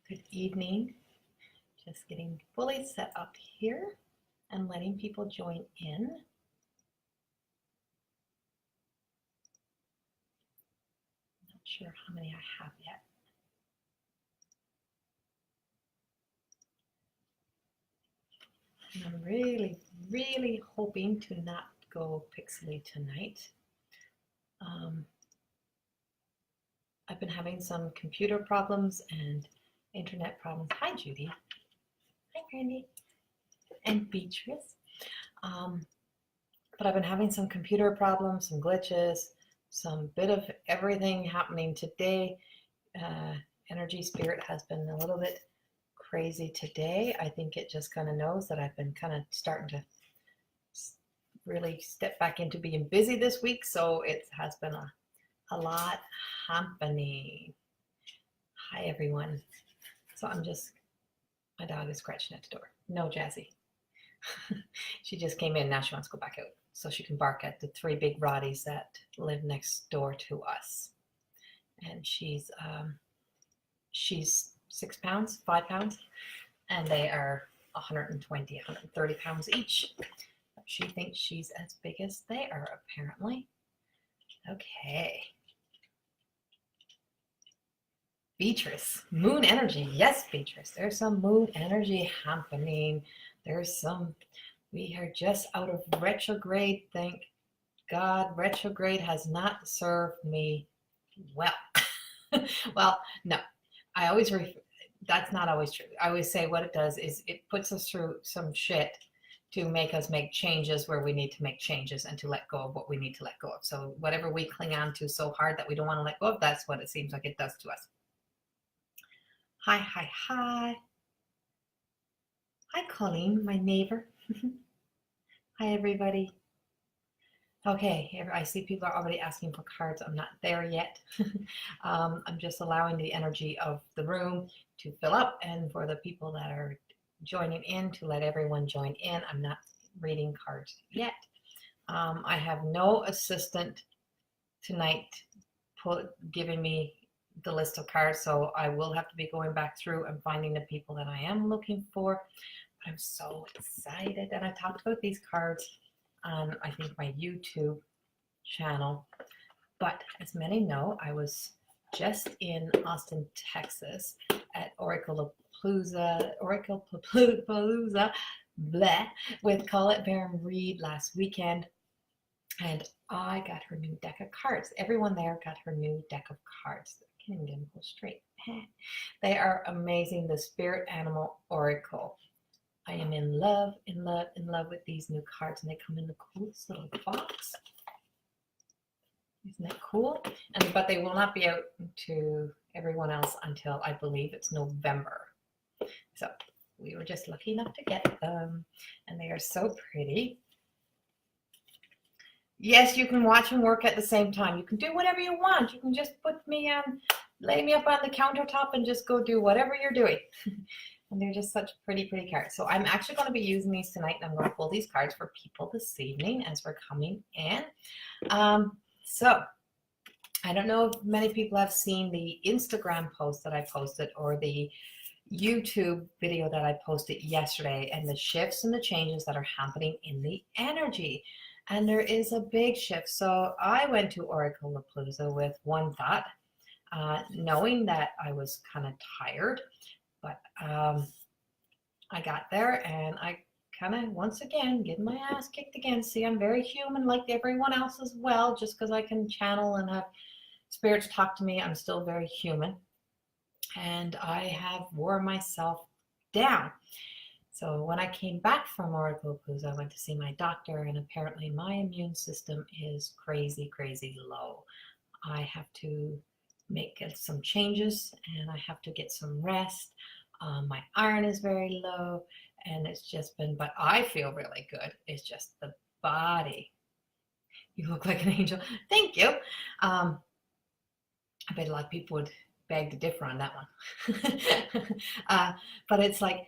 Good evening. Just getting fully set up here and letting people join in. Not sure how many I have yet. And I'm really hoping to not go pixely tonight. I've been having some computer problems and internet problems. Hi, Judy. Hi, Brandy. And Beatrice. But I've been having some computer problems, some glitches, some bit of everything happening today. Energy spirit has been a little bit crazy today. I think it just kind of knows that I've been kind of starting to really step back into being busy this week. So it has been a lot happening. Hi, everyone. So my dog is scratching at the door. No, Jazzy. She just came in. Now she wants to go back out so she can bark at the 3 big Rotties that live next door to us. And she's 6 pounds, 5 pounds, and they are 120, 130 pounds each. She thinks she's as big as they are, apparently. Okay. Beatrice, moon energy. Yes, Beatrice, there's some moon energy happening. We are just out of retrograde. Thank God, retrograde has not served me well. Well, no, that's not always true. I always say what it does is it puts us through some shit to make us make changes where we need to make changes and to let go of what we need to let go of. So whatever we cling on to so hard that we don't want to let go of, that's what it seems like it does to us. Hi. Hi, Colleen, my neighbor. Hi, everybody. Okay, I see people are already asking for cards. I'm not there yet. I'm just allowing the energy of the room to fill up, and for the people that are joining in, to let everyone join in. I'm not reading cards yet. I have no assistant tonight giving me the list of cards, so I will have to be going back through and finding the people that I am looking for. But I'm so excited, and I talked about these cards on, I think, my YouTube channel. But as many know, I was just in Austin, Texas at Oracle Palooza, with Colette Baron Reed last weekend. And I got her new deck of cards. Everyone there got her new deck of cards. I can't even get them go straight. They are amazing. The Spirit Animal Oracle. I am in love with these new cards, and they come in the coolest little box. Isn't that cool? But they will not be out to everyone else until, I believe, it's November. So we were just lucky enough to get them, and they are so pretty. Yes, you can watch and work at the same time. You can do whatever you want. You can just lay me up on the countertop and just go do whatever you're doing. And they're just such pretty cards. So I'm actually going to be using these tonight, and I'm going to pull these cards for people this evening as we're coming in. So I don't know if many people have seen the Instagram post that I posted or the YouTube video that I posted yesterday, and the shifts and the changes that are happening in the energy. And there is a big shift. So I went to Oracle Palooza with one thought, knowing that I was kind of tired. But I got there, and I kind of, once again, getting my ass kicked again. See, I'm very human like everyone else as well. Just because I can channel and have spirits talk to me, I'm still very human. And I have wore myself down. So when I came back from Oracle Palooza, I went to see my doctor, and apparently my immune system is crazy low. I have to make some changes, and I have to get some rest. My iron is very low, and it's just been, but I feel really good. It's just the body. You look like an angel. Thank you. I bet a lot of people would beg to differ on that one. But it's like,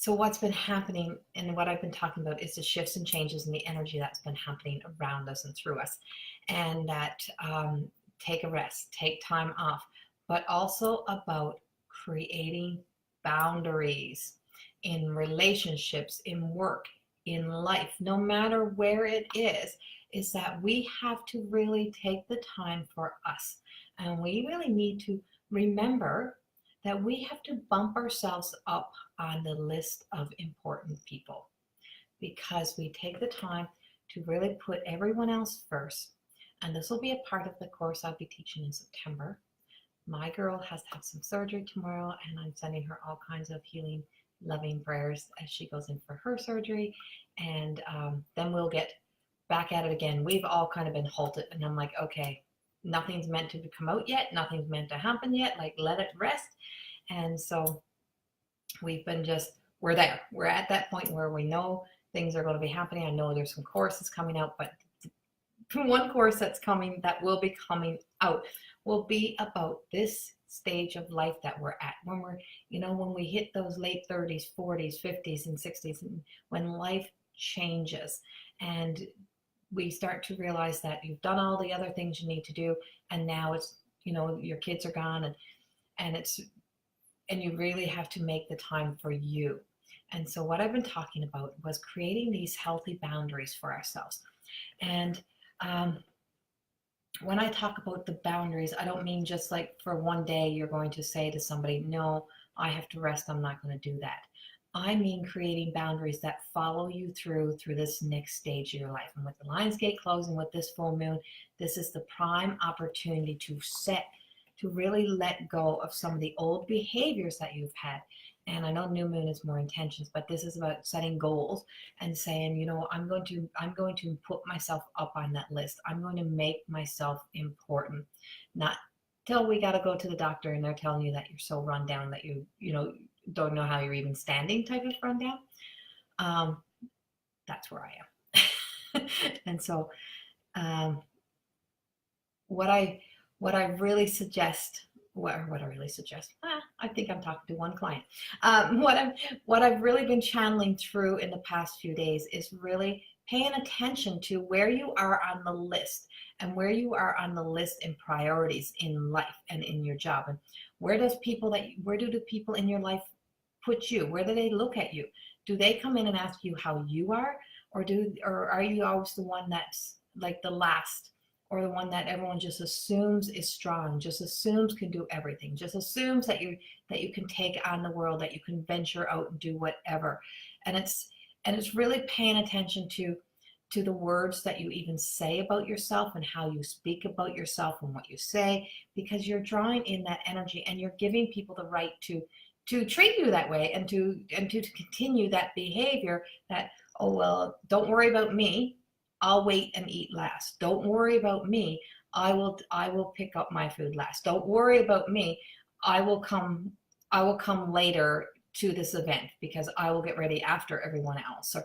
so what's been happening, and what I've been talking about, is the shifts and changes in the energy that's been happening around us and through us. And that take a rest, take time off, but also about creating boundaries in relationships, in work, in life, no matter where it is that we have to really take the time for us. And we really need to remember that we have to bump ourselves up on the list of important people because we take the time to really put everyone else first. And this will be a part of the course I'll be teaching in September. My girl has to have some surgery tomorrow, and I'm sending her all kinds of healing, loving prayers as she goes in for her surgery. And then we'll get back at it again. We've all kind of been halted, and I'm like, okay, nothing's meant to come out yet. Nothing's meant to happen yet. Like, let it rest. And so we've been we're there. We're at that point where we know things are going to be happening. I know there's some courses coming out, but one course that will be coming out will be about this stage of life that we're at when when we hit those late 30s, 40s, 50s, and 60s, and when life changes and we start to realize that you've done all the other things you need to do, and now it's your kids are gone, and you really have to make the time for you. And so what I've been talking about was creating these healthy boundaries for ourselves. And when I talk about the boundaries, I don't mean just like for one day you're going to say to somebody, no, I have to rest, I'm not going to do that. I mean creating boundaries that follow you through this next stage of your life. And with the Lion's Gate closing, with this full moon, this is the prime opportunity to really let go of some of the old behaviors that you've had. And I know new moon is more intentions, but this is about setting goals and saying, I'm going to put myself up on that list. I'm going to make myself important. Not till we got to go to the doctor and they're telling you that you're so run down that you don't know how you're even standing type of run down. That's where I am. And so what I really suggest, I think I'm talking to one client. What I've really been channeling through in the past few days is really paying attention to where you are on the list and where you are on the list in priorities in life and in your job. And where do the people in your life put you? Where do they look at you? Do they come in and ask you how you are, or are you always the one that's like the last, or the one that everyone just assumes is strong, just assumes can do everything, just assumes that you can take on the world, that you can venture out and do whatever? And it's really paying attention to the words that you even say about yourself and how you speak about yourself and what you say, because you're drawing in that energy and you're giving people the right to treat you that way and to continue that behavior that, oh, well, don't worry about me, I'll wait and eat last. Don't worry about me, I will pick up my food last. Don't worry about me, I will come later to this event because I will get ready after everyone else.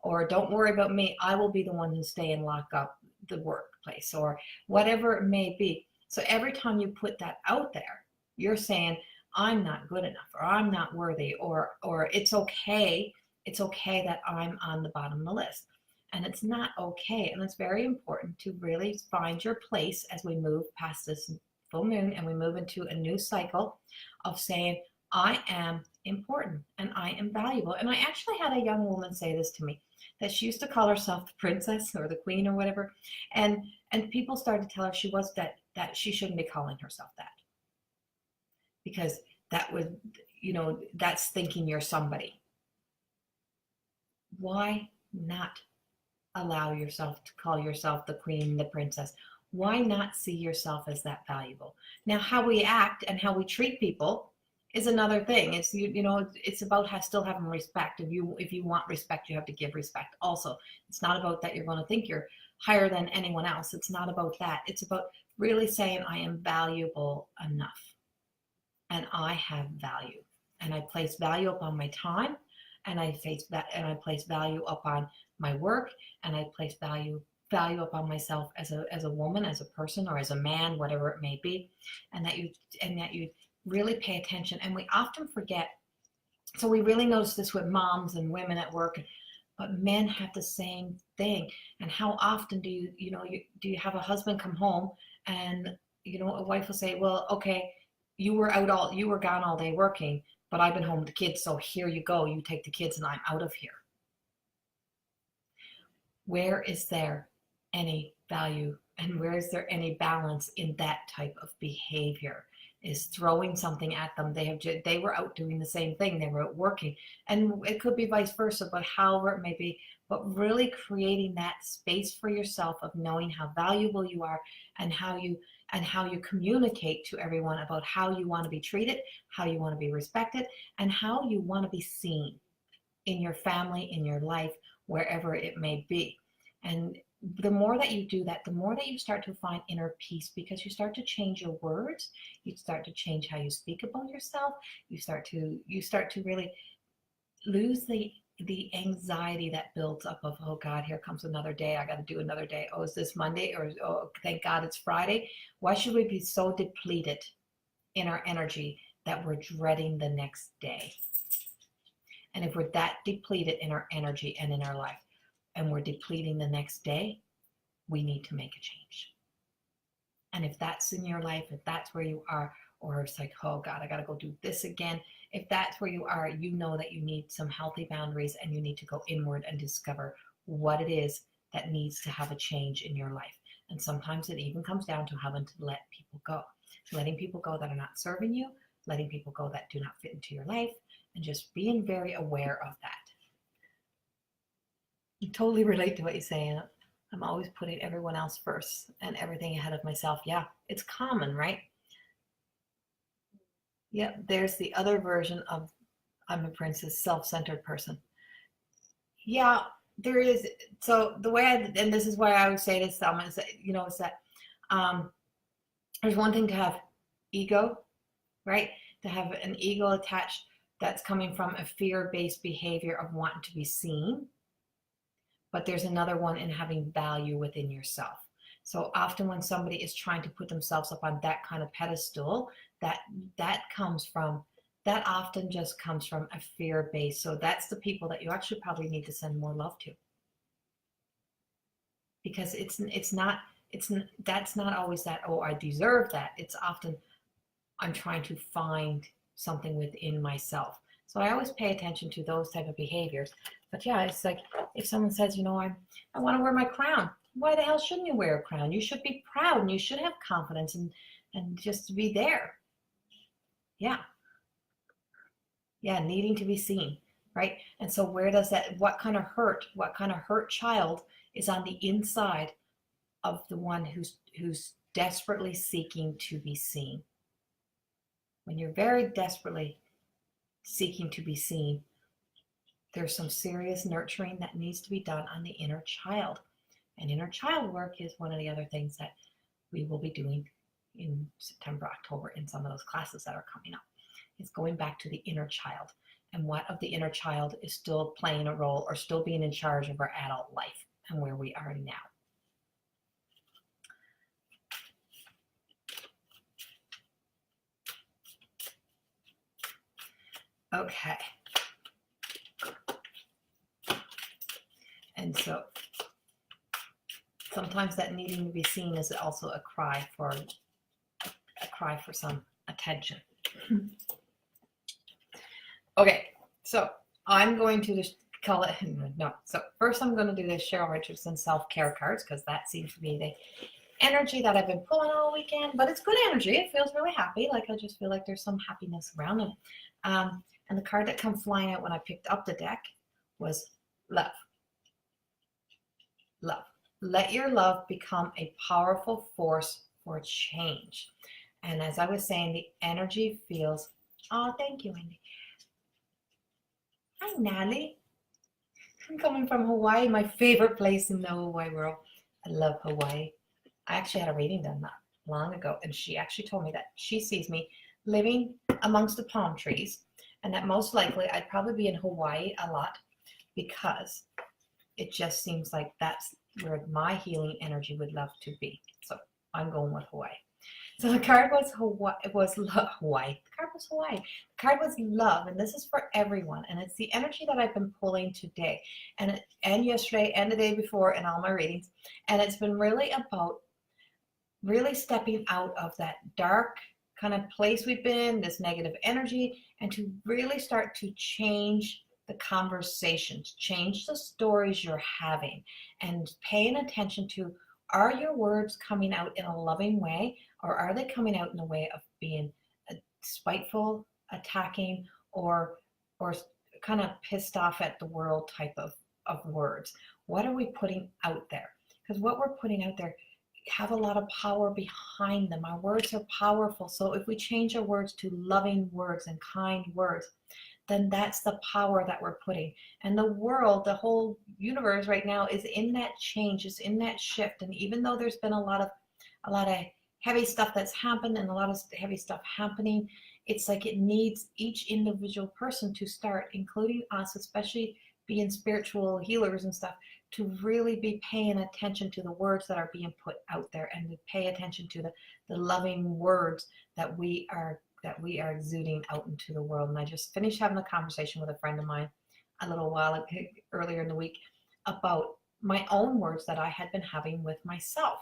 Or don't worry about me, I will be the one who stay and lock up the workplace, or whatever it may be. So every time you put that out there, you're saying, I'm not good enough, or I'm not worthy, or it's okay that I'm on the bottom of the list. And it's not okay. And it's very important to really find your place as we move past this full moon and we move into a new cycle of saying, I am important and I am valuable. And I actually had a young woman say this to me, that she used to call herself the princess or the queen or whatever. And people started to tell her she was that she shouldn't be calling herself that. Because that would, that's thinking you're somebody. Why not allow yourself to call yourself the queen, the princess? Why not see yourself as that valuable? Now, how we act and how we treat people is another thing. It's it's about still having respect. If you want respect, you have to give respect also. It's not about that you're going to think you're higher than anyone else. It's not about that. It's about really saying, I am valuable enough and I have value, and I place value upon my time, and I place value upon my work, and I place value upon myself as a woman, as a person, or as a man, whatever it may be, and that you really pay attention. And we often forget. So we really notice this with moms and women at work, but men have the same thing. And how often do you have a husband come home and a wife will say, well, okay, you were gone all day working, but I've been home with the kids, so here you go. You take the kids and I'm out of here. Where is there any value and where is there any balance in that type of behavior? Is throwing something at them. They were out doing the same thing. They were out working, and it could be vice versa, but however it may be, but really creating that space for yourself of knowing how valuable you are and how you communicate to everyone about how you want to be treated, how you want to be respected, and how you want to be seen in your family, in your life, wherever it may be. And the more that you do that, the more that you start to find inner peace, because you start to change your words, you start to change how you speak about yourself, you start to really lose the anxiety that builds up of, oh God, here comes another day, I got to do another day. Oh, is this Monday? Or oh, thank God it's Friday. Why should we be so depleted in our energy that we're dreading the next day? And if we're that depleted in our energy and in our life, and we're depleting the next day, we need to make a change. And if that's in your life, if that's where you are, or it's like, oh God, I got to go do this again. If that's where you are, you know that you need some healthy boundaries and you need to go inward and discover what it is that needs to have a change in your life. And sometimes it even comes down to having to let people go. Letting people go that are not serving you, letting people go that do not fit into your life, and just being very aware of that. I totally relate to what you're saying. I'm always putting everyone else first and everything ahead of myself. Yeah, it's common, right? Yeah, there's the other version of I'm a princess, self-centered person. Yeah, there is. So the way and this is why I would say this, Selma, is that, is that there's one thing to have ego, right? To have an ego attached that's coming from a fear-based behavior of wanting to be seen. But there's another one in having value within yourself. So often when somebody is trying to put themselves up on that kind of pedestal, that often just comes from a fear base. So that's the people that you actually probably need to send more love to. Because that's not always that, oh, I deserve that. It's often I'm trying to find something within myself. So I always pay attention to those type of behaviors. But yeah, it's like if someone says, I want to wear my crown. Why the hell shouldn't you wear a crown? You should be proud and you should have confidence and just be there. Yeah. Yeah, needing to be seen, right? And so where does what kind of hurt child is on the inside of the one who's desperately seeking to be seen? When you're very desperately seeking to be seen, there's some serious nurturing that needs to be done on the inner child. And inner child work is one of the other things that we will be doing in September, October in some of those classes that are coming up. It's going back to the inner child and what of the inner child is still playing a role or still being in charge of our adult life and where we are now. Okay. And so sometimes that needing to be seen is also a cry for some attention. Okay, so I'm going to just call it, no. So first I'm going to do the Cheryl Richardson self-care cards because that seems to be the energy that I've been pulling all weekend, but it's good energy. It feels really happy. Like I just feel like there's some happiness around it. And the card that came flying out when I picked up the deck was love. Love. Let your love become a powerful force for change. And as I was saying, the energy feels, oh, thank you, Wendy. Hi, Natalie. I'm coming from Hawaii, my favorite place in the whole wide world. I love Hawaii. I actually had a reading done not long ago, and she actually told me that she sees me living amongst the palm trees, and that most likely I'd probably be in Hawaii a lot because it just seems like that's where my healing energy would love to be. So I'm going with Hawaii. So the card was Hawaii. It was Hawaii. The card was Hawaii. The card was love, and this is for everyone. And it's the energy that I've been pulling today, and yesterday, and the day before, in all my readings. And it's been really about really stepping out of that dark kind of place we've been, this negative energy, and to really start to change the conversations, change the stories you're having, and paying attention to, are your words coming out in a loving way, or are they coming out in a way of being spiteful, attacking, or kind of pissed off at the world type of words? What are we putting out there? Because what we're putting out there have a lot of power behind them. Our words are powerful. So if we change our words to loving words and kind words, then that's the power that we're putting. And the world, the whole universe right now is in that change, is in that shift. And even though there's been a lot of heavy stuff that's happened and a lot of heavy stuff happening, it's like it needs each individual person to start, including us, especially being spiritual healers and stuff, to really be paying attention to the words that are being put out there, and to pay attention to the loving words that we are exuding out into the world. And I just finished having a conversation with a friend of mine a little while earlier in the week about my own words that I had been having with myself.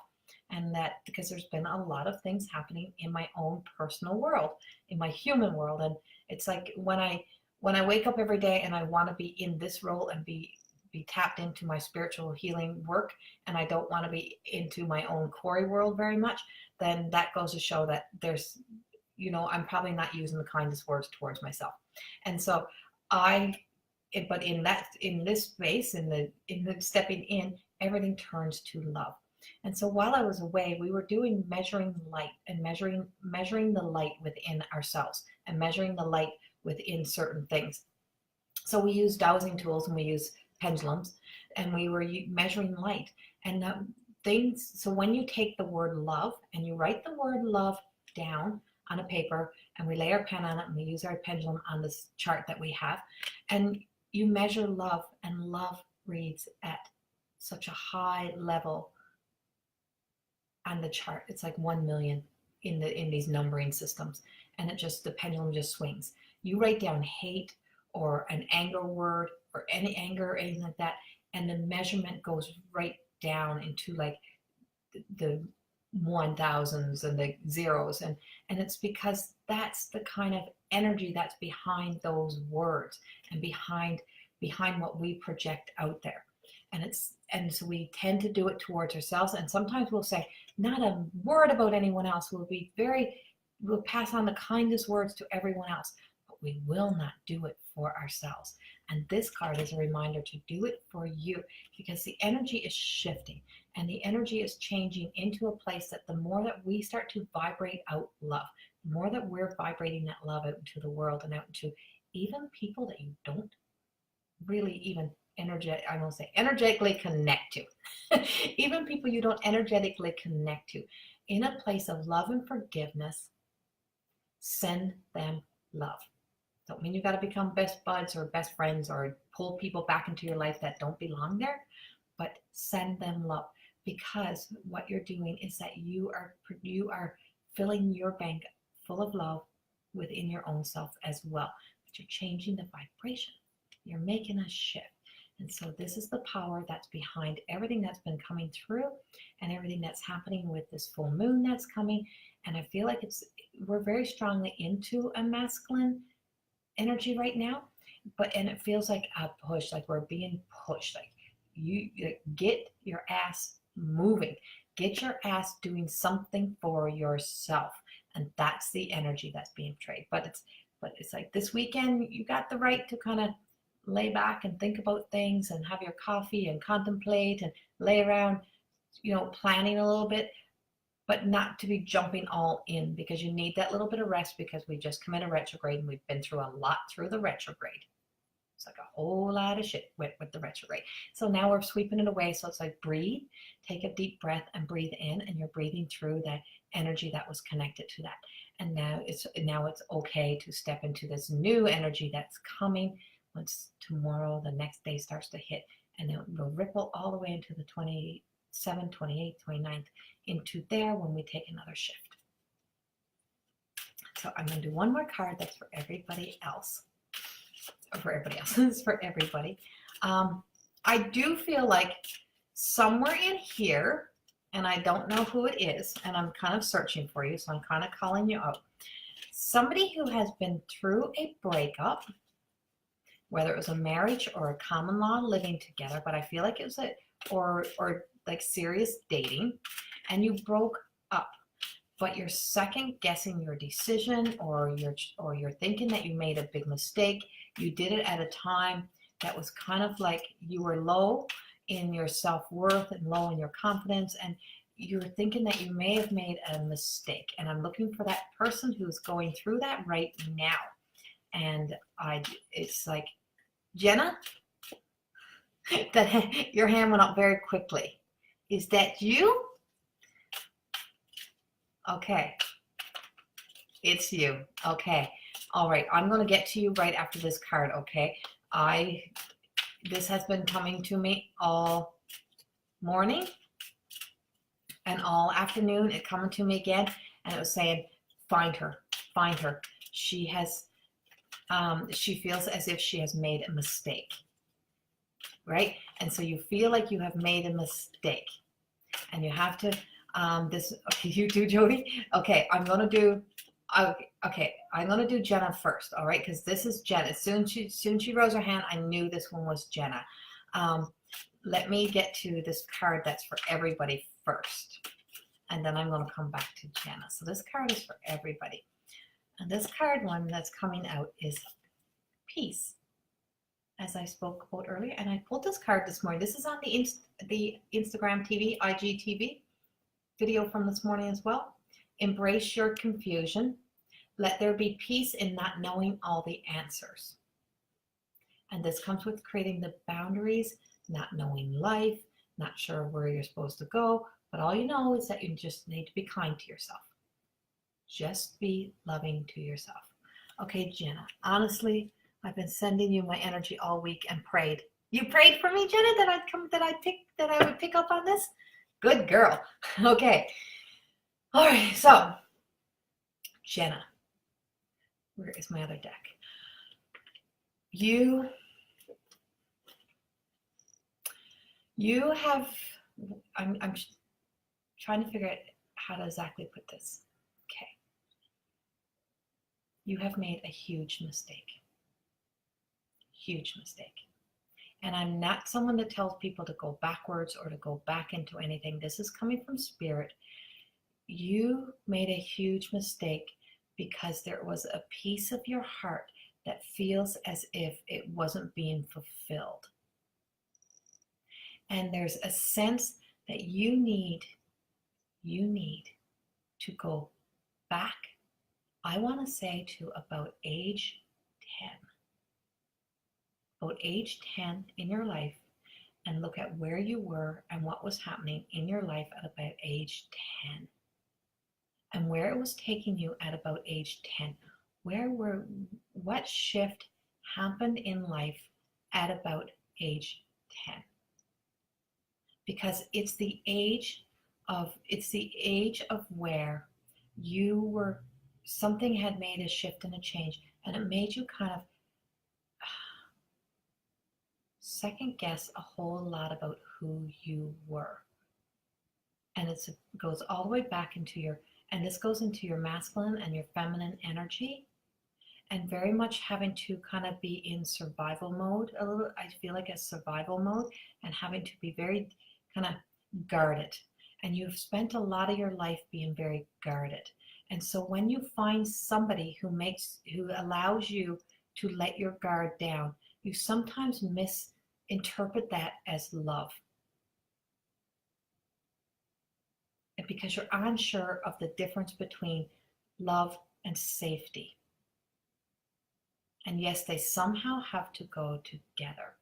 And that because there's been a lot of things happening in my own personal world, in my human world. And it's like when I wake up every day and I want to be in this role and be tapped into my spiritual healing work, and I don't want to be into my own quarry world very much, then that goes to show that there's, I'm probably not using the kindest words towards myself. And so but in this space, in the stepping in, everything turns to love. And so while I was away, we were doing measuring light, and measuring the light within ourselves, and measuring the light within certain things. So we use dowsing tools, and we use pendulums, and we were measuring light and things. So when you take the word love and you write the word love down on a paper, and we lay our pen on it, and we use our pendulum on this chart that we have, and you measure love, and love reads at such a high level on the chart. It's like 1 million in these numbering systems, and the pendulum just swings. You write down hate or an anger word or any anger or anything like that, and the measurement goes right down into like the 1000s and the zeros, and it's because that's the kind of energy that's behind those words, and behind what we project out there. And so we tend to do it towards ourselves, and sometimes we'll say not a word about anyone else. We'll pass on the kindest words to everyone else, but we will not do it for ourselves. And this card is a reminder to do it for you, because the energy is shifting, and the energy is changing into a place that the more that we start to vibrate out love, the more that we're vibrating that love out into the world, and out into even people that you don't really even energetically connect to. Even people you don't energetically connect to, in a place of love and forgiveness, send them love. Don't mean you got to become best buds or best friends or pull people back into your life that don't belong there, but send them love, because what you're doing is that you are filling your bank full of love within your own self as well. But you're changing the vibration. You're making a shift. And so this is the power that's behind everything that's been coming through, and everything that's happening with this full moon that's coming. And I feel like we're very strongly into a masculine energy right now, and it feels like a push, like we're being pushed, like you get your ass moving, get your ass doing something for yourself. And that's the energy that's being portrayed. But it's like this weekend, you got the right to kind of lay back and think about things, and have your coffee and contemplate and lay around, planning a little bit, but not to be jumping all in, because you need that little bit of rest, because we just come in a retrograde, and we've been through a lot through the retrograde. It's like a whole lot of shit with the retrograde. So now we're sweeping it away. So it's like breathe, take a deep breath and breathe in, and you're breathing through that energy that was connected to that. And now it's okay to step into this new energy that's coming. Once tomorrow, the next day starts to hit, and it will ripple all the way into the 27th, 28th, 29th, into there when we take another shift. So I'm going to do one more card that's for everybody else. This is for everybody. I do feel like somewhere in here, and I don't know who it is, and I'm kind of searching for you, so I'm kind of calling you out. Somebody who has been through a breakup, whether it was a marriage or a common law living together, but I feel like it was or like serious dating, and you broke up, but you're second guessing your decision, or you're thinking that you made a big mistake. You did it at a time that was kind of like you were low in your self-worth and low in your confidence, and you're thinking that you may have made a mistake. And I'm looking for that person who's going through that right now. And it's like, Jenna, that your hand went up very quickly. Is that you? Okay. It's you. Okay. All right. I'm going to get to you right after this card. Okay. This has been coming to me all morning and all afternoon. It coming to me again, and it was saying, find her, find her. She feels as if she has made a mistake, right? And so you feel like you have made a mistake, and you have to, okay, you do, Jody? Okay, I'm going to do, okay, I'm going to do Jenna first, all right? Because this is Jenna. Soon she rose her hand, I knew this one was Jenna. Let me get to this card that's for everybody first, and then I'm going to come back to Jenna. So this card is for everybody. And this card one that's coming out is peace, as I spoke about earlier. And I pulled this card this morning. This is on the Instagram TV, IGTV video from this morning as well. Embrace your confusion. Let there be peace in not knowing all the answers. And this comes with creating the boundaries, not knowing life, not sure where you're supposed to go, but all you know is that you just need to be kind to yourself. Just be loving to yourself. Okay, Jenna, honestly, I've been sending you my energy all week and prayed. You prayed for me, Jenna, that I would pick up on this? Good girl. Okay. All right, so Jenna, where is my other deck? You have, I'm trying to figure out how to exactly put this. Okay. You have made a huge mistake. Huge mistake. And I'm not someone that tells people to go backwards or to go back into anything. This is coming from spirit. You made a huge mistake because there was a piece of your heart that feels as if it wasn't being fulfilled. And there's a sense that you need to go back, I want to say, to about age 10. About age 10 in your life, and look at where you were and what was happening in your life at about age 10. And where it was taking you at about age 10. What shift happened in life at about age 10? Because it's the age of where something had made a shift and a change, and it made you kind of second guess a whole lot about who you were. And it goes all the way back into and this goes into your masculine and your feminine energy, and very much having to kind of be in survival mode a little. I feel like a survival mode, and having to be very kind of guarded. And you've spent a lot of your life being very guarded. And so when you find somebody who allows you to let your guard down, you sometimes misinterpret that as love. And because you're unsure of the difference between love and safety. And yes, they somehow have to go together.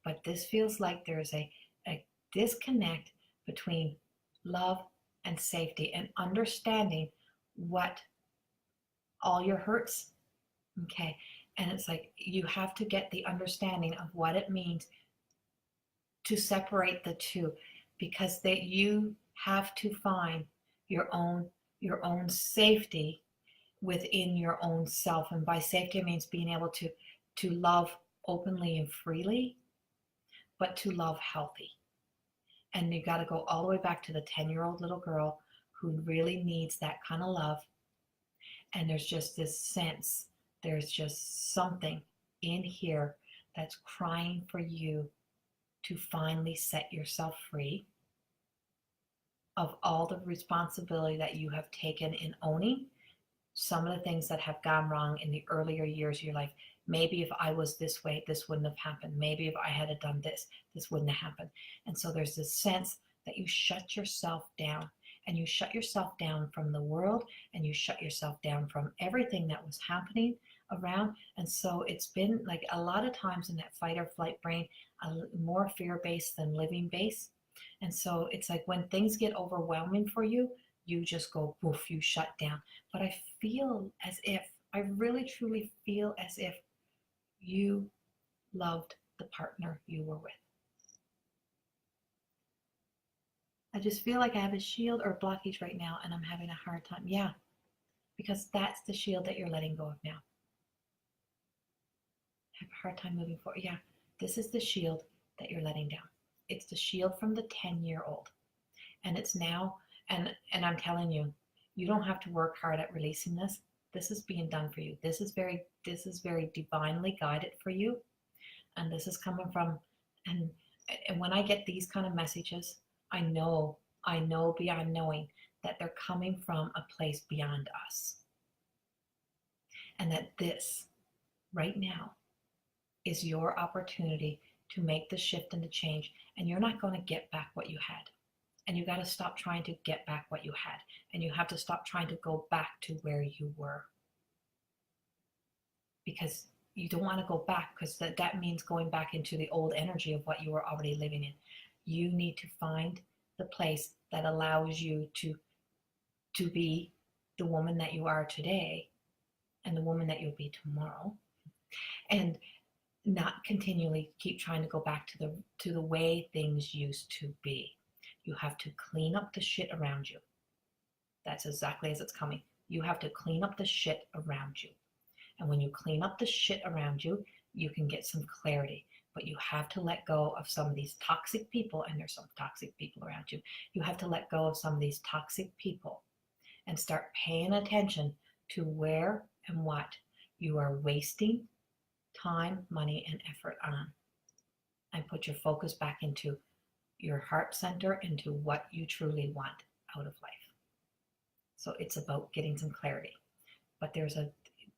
But this feels like there's a disconnect between love and safety, and understanding what all your hurts, okay? And it's like you have to get the understanding of what it means to separate the two, because you have to find your own safety within your own self. And by safety, it means being able to love openly and freely, but to love healthy. And you got to go all the way back to the 10-year-old little girl who really needs that kind of love. And there's just this sense, there's just something in here that's crying for you to finally set yourself free of all the responsibility that you have taken in owning some of the things that have gone wrong in the earlier years of your life. Maybe if I was this way, this wouldn't have happened. Maybe if I had done this, this wouldn't have happened. And so there's this sense that you shut yourself down, and you shut yourself down from the world, and you shut yourself down from everything that was happening around. And so it's been like a lot of times in that fight or flight brain, more fear-based than living-based. And so it's like when things get overwhelming for you, you just go poof, you shut down. But I feel as if, I really truly feel as if you loved the partner you were with. I just feel like I have a shield or a blockage right now, and I'm having a hard time. Yeah, because that's the shield that you're letting go of now. I have a hard time moving forward. Yeah, this is the shield that you're letting down. It's the shield from the 10-year-old. And it's now, and I'm telling you, you don't have to work hard at releasing this. This is being done for you. This is very divinely guided for you. And this is coming from, and when I get these kind of messages, I know beyond knowing that they're coming from a place beyond us. And that this, right now, is your opportunity to make the shift and the change. And you're not going to get back what you had. And you got to stop trying to get back what you had. And you have to stop trying to go back to where you were. Because you don't want to go back, because that means going back into the old energy of what you were already living in. You need to find the place that allows you to be the woman that you are today and the woman that you'll be tomorrow. And not continually keep trying to go back to the way things used to be. You have to clean up the shit around you. That's exactly as it's coming. You have to clean up the shit around you. And when you clean up the shit around you, you can get some clarity. But you have to let go of some of these toxic people, and there's some toxic people around you. You have to let go of some of these toxic people and start paying attention to where and what you are wasting time, money, and effort on. And put your focus back into your heart center, into what you truly want out of life. So it's about getting some clarity. But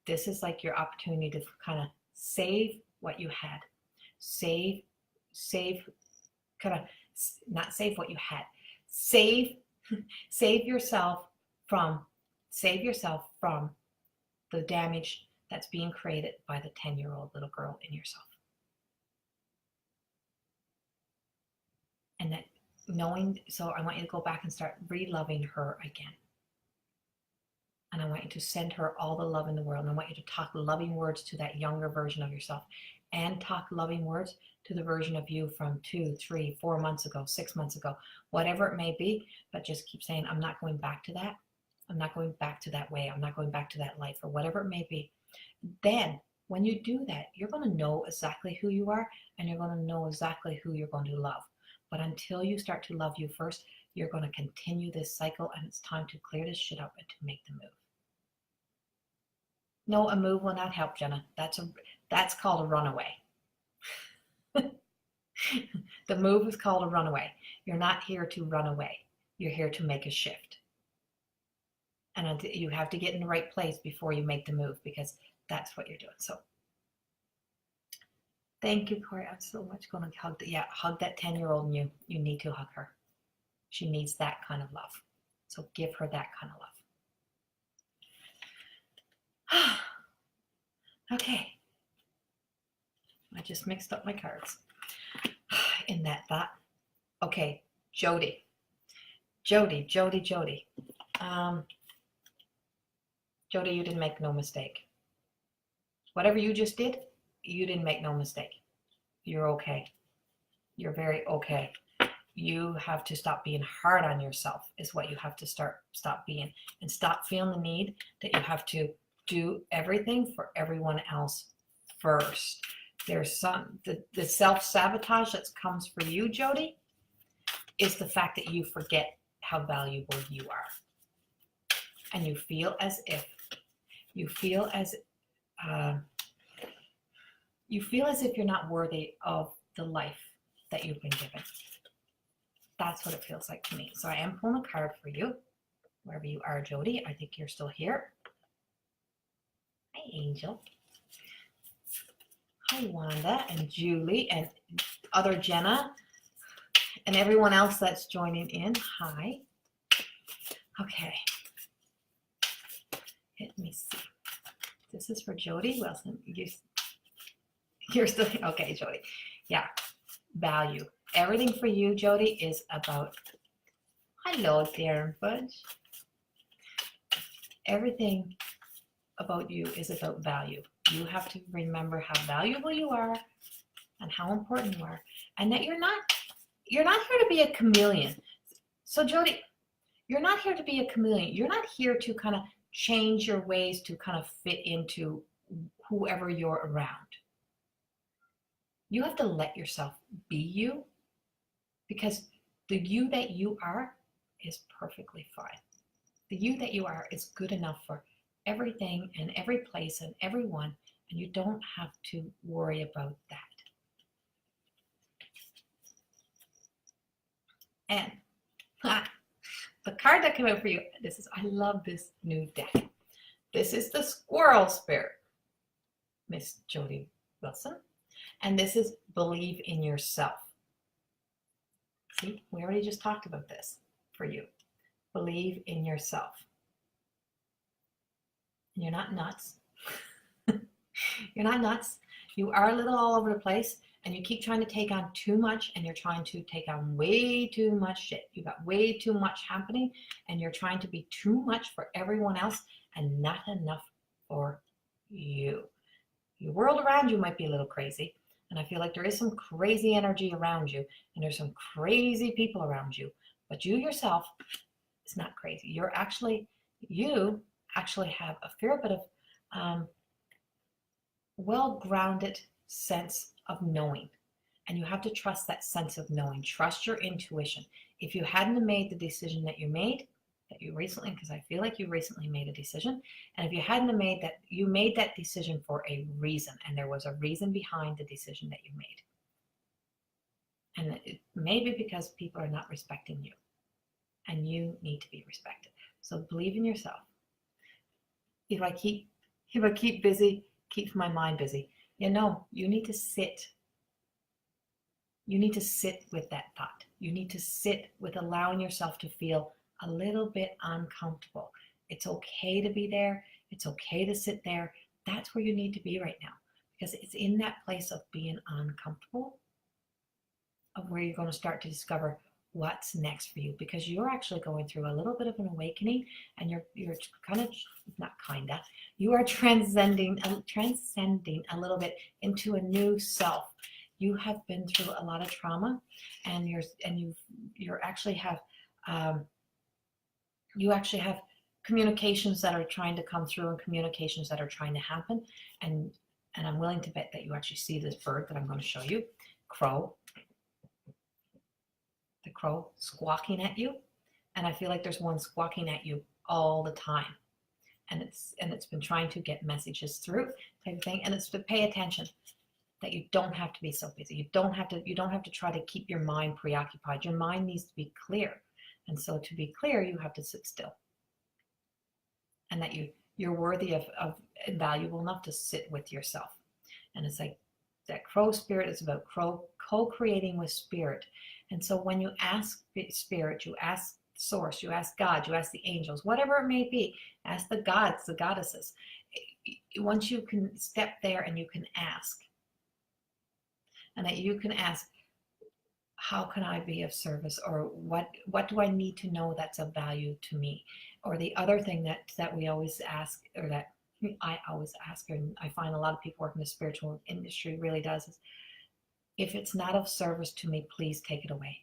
this is like your opportunity to kind of save what you had. Save, kind of, not save what you had. Save yourself from the damage that's being created by the 10-year-old little girl in yourself. And that knowing, so I want you to go back and start re-loving her again. And I want you to send her all the love in the world. And I want you to talk loving words to that younger version of yourself, and talk loving words to the version of you from 2, 3, 4 months ago, 6 months ago, whatever it may be. But just keep saying, I'm not going back to that. I'm not going back to that way. I'm not going back to that life, or whatever it may be. Then when you do that, you're going to know exactly who you are, and you're going to know exactly who you're going to love. But until you start to love you first, you're going to continue this cycle, and it's time to clear this shit up and to make the move. No, a move will not help, Jenna. That's called a runaway. The move is called a runaway. You're not here to run away. You're here to make a shift. And you have to get in the right place before you make the move, because that's what you're doing. So thank you, Corey. I'm so much going to hug that 10-year-old in you. You need to hug her. She needs that kind of love. So give her that kind of love. Okay. I just mixed up my cards in that thought. Okay, Jody. Jody, you didn't make no mistake. Whatever you just did, you didn't make no mistake. You're okay. You're very okay. You have to stop being hard on yourself, is what you have to stop being, and stop feeling the need that you have to do everything for everyone else first. There's the self-sabotage that comes for you, Jody, is the fact that you forget how valuable you are. And you feel as if you're not worthy of the life that you've been given. That's what it feels like to me. So I am pulling a card for you, wherever you are, Jody. I think you're still here. Hi, Angel. Hi, Wanda and Julie and other Jenna and everyone else that's joining in. Hi. Okay. Let me see. This is for Jody Wilson. You're still, okay, Jody. Yeah, value. Everything for you, Jody, is about, hello, Darren Fudge. Everything about you is about value. You have to remember how valuable you are and how important you are, and that you're not here to be a chameleon. So Jody, you're not here to be a chameleon. You're not here to kind of change your ways to kind of fit into whoever you're around. You have to let yourself be you, because the you that you are is perfectly fine. The you that you are is good enough for everything and every place and everyone, and you don't have to worry about that. And the card that came out for you, I love this new deck. This is the Squirrel Spirit, Miss Jody Wilson. And this is Believe in Yourself. See, we already just talked about this for you. Believe in yourself. And you're not nuts. You're not nuts. You are a little all over the place, and you keep trying to take on too much, and you're trying to take on way too much shit. You got way too much happening, and you're trying to be too much for everyone else and not enough for you. Your world around you might be a little crazy, and I feel like there is some crazy energy around you, and there's some crazy people around you, but you yourself is not crazy. You actually have a fair bit of well-grounded sense of knowing, and you have to trust that sense of knowing. Trust your intuition. If you hadn't made the decision that you made, because I feel like you recently made a decision, and if you hadn't made that, you made that decision for a reason, and there was a reason behind the decision that you made. And it may be because people are not respecting you, and you need to be respected. So believe in yourself. If I keep busy, keeps my mind busy. You need to sit. You need to sit with that thought. You need to sit with allowing yourself to feel a little bit uncomfortable. It's okay to be there. It's okay to sit there. That's where you need to be right now, because it's in that place of being uncomfortable of where you're going to start to discover what's next for you, because you're actually going through a little bit of an awakening, and you're you are transcending a little bit into a new self. You have been through a lot of trauma, and you actually have communications that are trying to come through, and communications that are trying to happen, and I'm willing to bet that you actually see this bird that I'm going to show you, crow. The crow squawking at you, and I feel like there's one squawking at you all the time, and it's been trying to get messages through, type of thing, and it's to pay attention, that you don't have to be so busy. You don't have to try to keep your mind preoccupied. Your mind needs to be clear, and so to be clear, you have to sit still, and that you're worthy of and valuable enough to sit with yourself. And it's like that crow spirit is about co-creating with spirit. And so when you ask spirit, you ask source, you ask God, you ask the angels, whatever it may be, ask the gods, the goddesses. Once you can step there and you can ask, and that you can ask, how can I be of service, or what do I need to know that's of value to me? Or the other thing that we always ask, or that I always ask, and I find a lot of people working in the spiritual industry really does, is, if it's not of service to me, please take it away.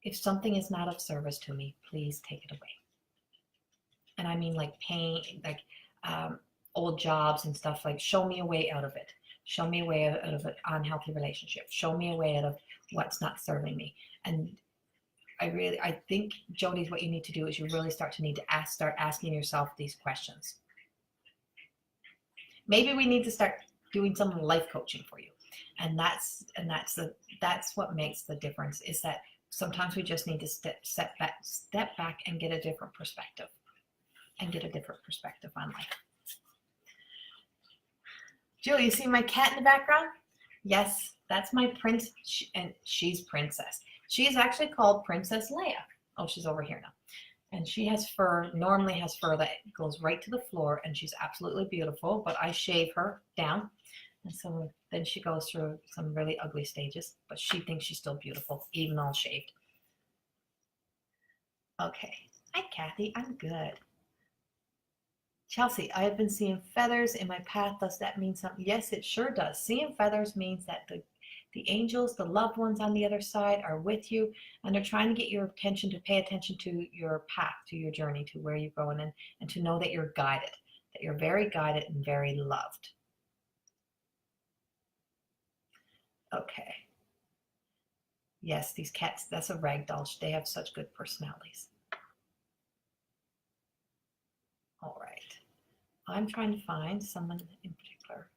If something is not of service to me, please take it away. And I mean like pain, like old jobs and stuff, like show me a way out of it. Show me a way out of an unhealthy relationship. Show me a way out of what's not serving me. And I think, Jody, what you need to do is you really start to start asking yourself these questions. Maybe we need to start doing some life coaching for you. And that's what makes the difference, is that sometimes we just need to step back and get a different perspective on life. Julie, you see my cat in the background? Yes, that's my prince, and she's Princess. She is actually called Princess Leia. Oh, she's over here now. And she has fur, normally has fur that goes right to the floor, and she's absolutely beautiful, but I shave her down. And so then she goes through some really ugly stages, but she thinks she's still beautiful, even all shaved. Okay. Hi, Kathy. I'm good. Chelsea, I have been seeing feathers in my path. Does that mean something? Yes, it sure does. Seeing feathers means that the angels, the loved ones on the other side are with you, and they're trying to get your attention to pay attention to your path, to your journey, to where you're going, and to know that you're guided, that you're very guided and very loved. Okay. Yes, these cats, that's a ragdoll. They have such good personalities. All right. I'm trying to find someone in particular.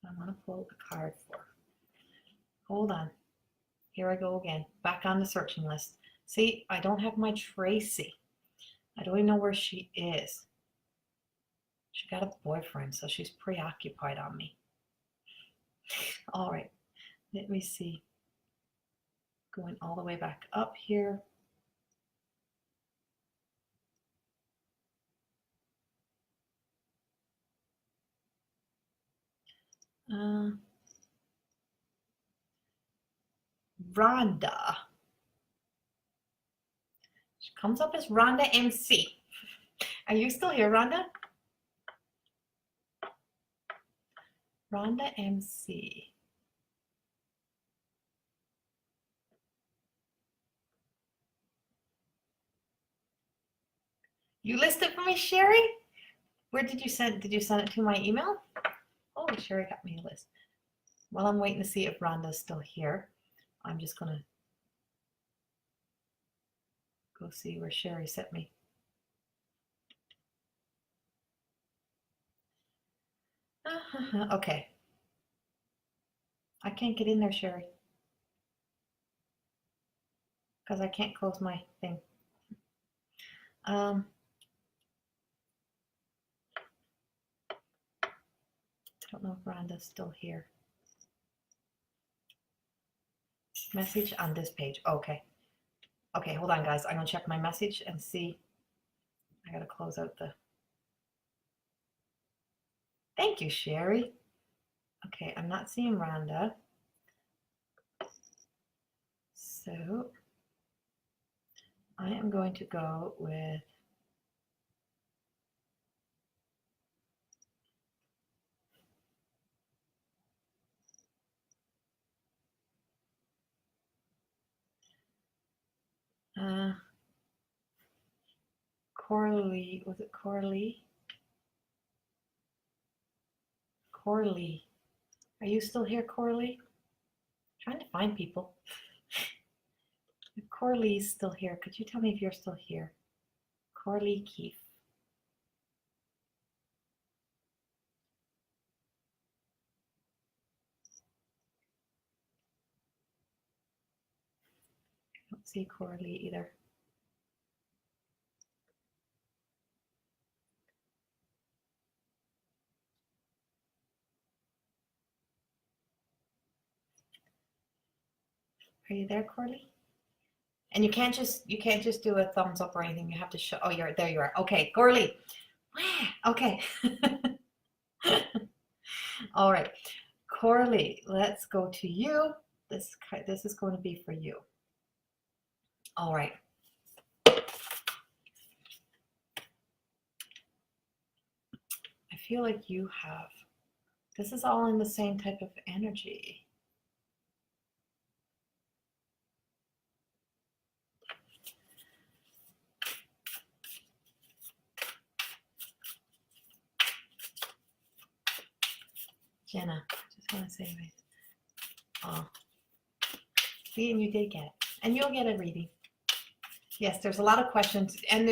I want to pull a card for. Hold on. Here I go again. Back on the searching list. See, I don't have my Tracy. I don't even know where she is. She got a boyfriend, so she's preoccupied on me. All right. Let me see. Going all the way back up here. Rhonda. She comes up as Rhonda MC. Are you still here, Rhonda? Rhonda MC. You listed for me, Sherry? Where did you send? Did you send it to my email? Oh, Sherry got me a list. Well, I'm waiting to see if Rhonda's still here. I'm just gonna go see where Sherry sent me. Okay. I can't get in there, Sherry, because I can't close my thing. I don't know if Rhonda's still here. Message on this page. Okay. Okay, hold on, guys. I'm gonna check my message and see. I gotta close out the. Thank you, Sherry. Okay, I'm not seeing Rhonda. So I am going to go with Coralie. Was it Coralie? Coralie. Are you still here, Coralie? Trying to find people. If Coralie's still here, could you tell me if you're still here? Coralie Keefe. I don't see Coralie either. Are you there, Coralie? And you can't just do a thumbs up or anything. You have to show. Oh, you're there. You are. Okay, Coralie. Okay. All right, Coralie. Let's go to you. This is going to be for you. All right. I feel like you have. This is all in the same type of energy. Jenna, I just want to say, oh, see, and you did get it. And you'll get a reading. Yes, there's a lot of questions. And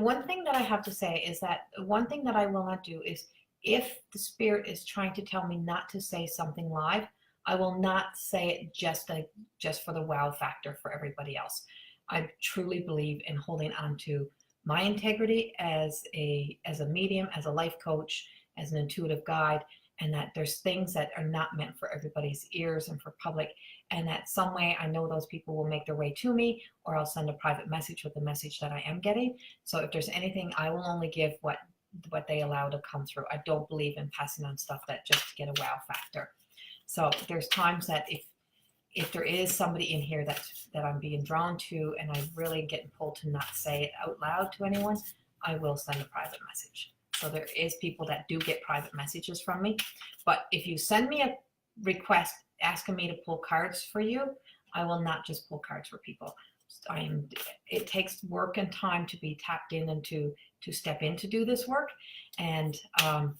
one thing that I have to say is that one thing that I will not do is, if the spirit is trying to tell me not to say something live, I will not say it just for the wow factor for everybody else. I truly believe in holding on to my integrity as a medium, as a life coach, as an intuitive guide, and that there's things that are not meant for everybody's ears and for public, and that some way I know those people will make their way to me, or I'll send a private message with the message that I am getting. So if there's anything, I will only give what they allow to come through. I don't believe in passing on stuff that just to get a wow factor. So there's times that if there is somebody in here that I'm being drawn to, and I'm really getting pulled to not say it out loud to anyone, I will send a private message. So there is people that do get private messages from me. But if you send me a request asking me to pull cards for you, I will not just pull cards for people. It takes work and time to be tapped in and to step in to do this work. And I'm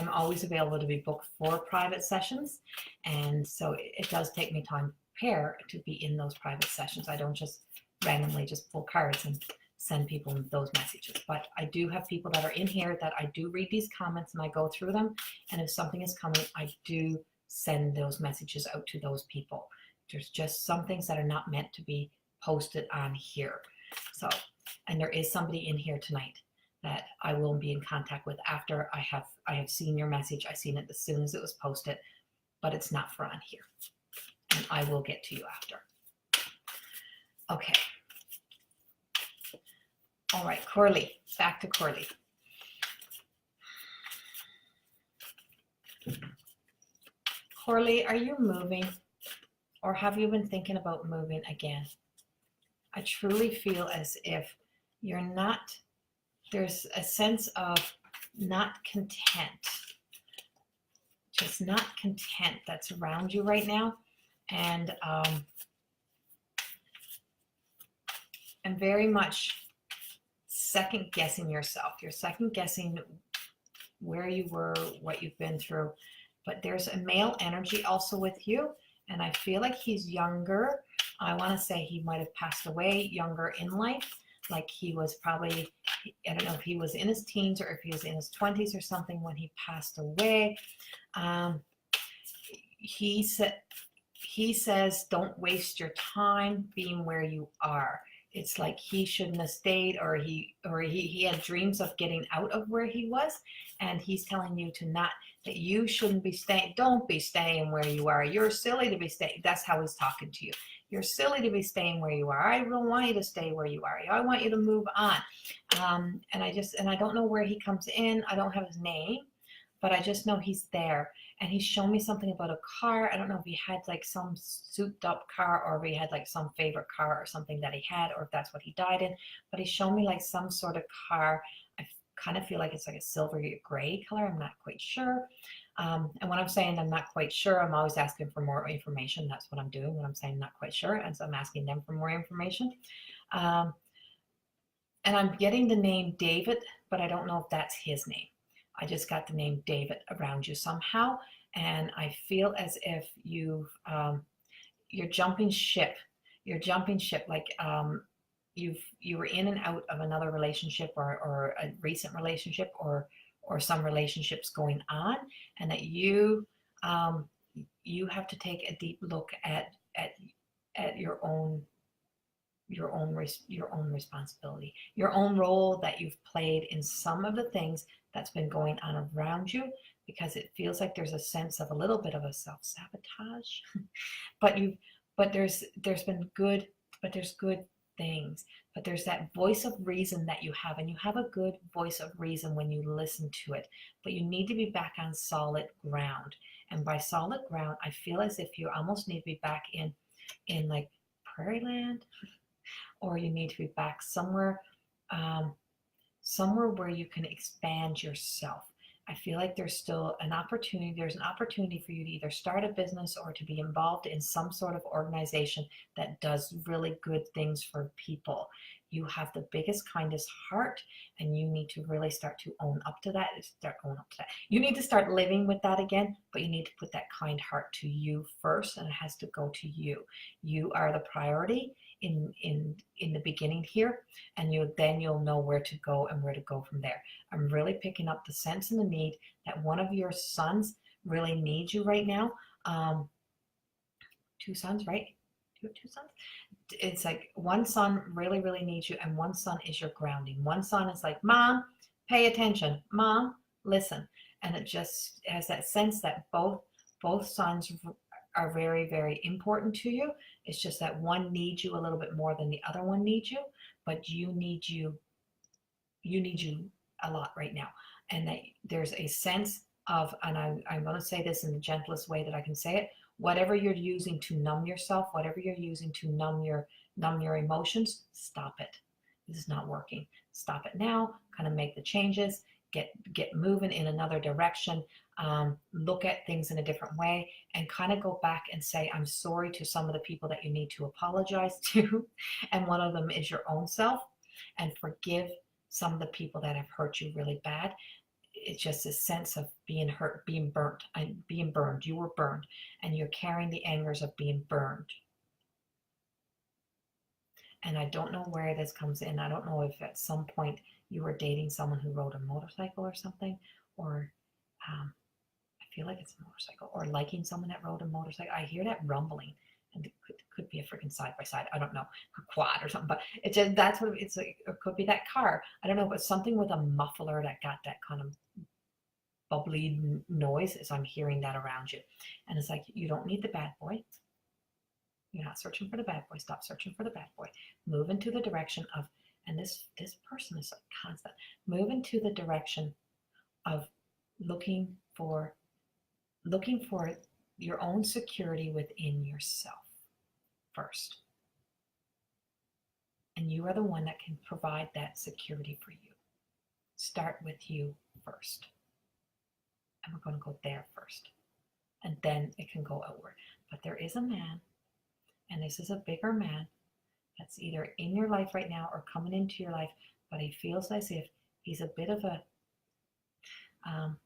always available to be booked for private sessions. And so it does take me time to prepare to be in those private sessions. I don't just randomly just pull cards and send people those messages. But I do have people that are in here that I do read these comments and I go through them. And if something is coming, I do send those messages out to those people. There's just some things that are not meant to be posted on here. So, and there is somebody in here tonight that I will be in contact with after I have seen your message. I seen it as soon as it was posted, but it's not for on here. And I will get to you after. Okay. All right, Corley, back to Corley. Corley, are you moving, or have you been thinking about moving again? I truly feel as if you're not, there's a sense of not content, just not content that's around you right now. And very much second guessing yourself. You're second guessing where you were, what you've been through. But there's a male energy also with you. And I feel like he's younger. I want to say he might have passed away younger in life. Like he was probably, I don't know if he was in his teens or if he was in his 20s or something when he passed away. He says, don't waste your time being where you are. It's like he shouldn't have stayed, or he had dreams of getting out of where he was, and he's telling you to not, that you shouldn't be staying. Don't be staying where you are. You're silly to be staying. That's how he's talking to you. You're silly to be staying where you are. I don't want you to stay where you are. I want you to move on. And I don't know where he comes in. I don't have his name, but I just know he's there. And he's shown me something about a car. I don't know if he had like some souped up car, or if he had like some favorite car or something that he had, or if that's what he died in. But he's shown me like some sort of car. I kind of feel like it's like a silvery gray color. I'm not quite sure. And when I'm saying I'm not quite sure, I'm always asking for more information. That's what I'm doing when I'm saying not quite sure. And so I'm asking them for more information. And I'm getting the name David, but I don't know if that's his name. I just got the name David around you somehow. And I feel as if you're jumping ship. You're jumping ship, like you were in and out of another relationship, or a recent relationship, or some relationships going on, and that you have to take a deep look at your own responsibility, your own role that you've played in some of the things that's been going on around you, because it feels like there's a sense of a little bit of a self-sabotage. but there's good things, but there's that voice of reason that you have, and you have a good voice of reason when you listen to it, but you need to be back on solid ground. And by solid ground, I feel as if you almost need to be back in like prairie land, or you need to be back somewhere where you can expand yourself. I feel like there's still an opportunity. There's an opportunity for you to either start a business or to be involved in some sort of organization that does really good things for people. You have the biggest, kindest heart, and you need to really start to own up to that. Start owning up to that. You need to start living with that again, but you need to put that kind heart to you first, and it has to go to you. You are the priority in the beginning here, and then you'll know where to go and where to go from there. I'm really picking up the sense and the need that one of your sons really needs you right now. Two sons, right? Two sons? It's like one son really, really needs you, and one son is your grounding. One son is like, Mom, pay attention. Mom, listen. And it just has that sense that both sons are very, very important to you. It's just that one needs you a little bit more than the other one needs you, but you need you a lot right now. And that there's a sense of, and I'm going to say this in the gentlest way that I can say it, whatever you're using to numb yourself, whatever you're using to numb your emotions, stop it. This is not working. Stop it now. Kind of make the changes. Get moving in another direction. Look at things in a different way, and kind of go back and say, I'm sorry to some of the people that you need to apologize to. And one of them is your own self. And forgive some of the people that have hurt you really bad. It's just a sense of being hurt, being burnt, and being burned. You were burned, and you're carrying the angers of being burned. And I don't know where this comes in. I don't know if at some point you were dating someone who rode a motorcycle or something, or I feel like it's a motorcycle, or liking someone that rode a motorcycle. I hear that rumbling, and it could be a freaking side by side. I don't know, a quad or something, but it just, that's what it's like. It could be that car. I don't know, but something with a muffler that got that kind of bubbly noise as I'm hearing that around you. And it's like, you don't need the bad boy. You're not searching for the bad boy. Stop searching for the bad boy. Move into the direction of, and this person is like constant. Move into the direction of looking for your own security within yourself first. And you are the one that can provide that security for you. Start with you first. And we're going to go there first. And then it can go outward. But there is a man, and this is a bigger man, that's either in your life right now or coming into your life, but he feels as if he's a bit of a, I'm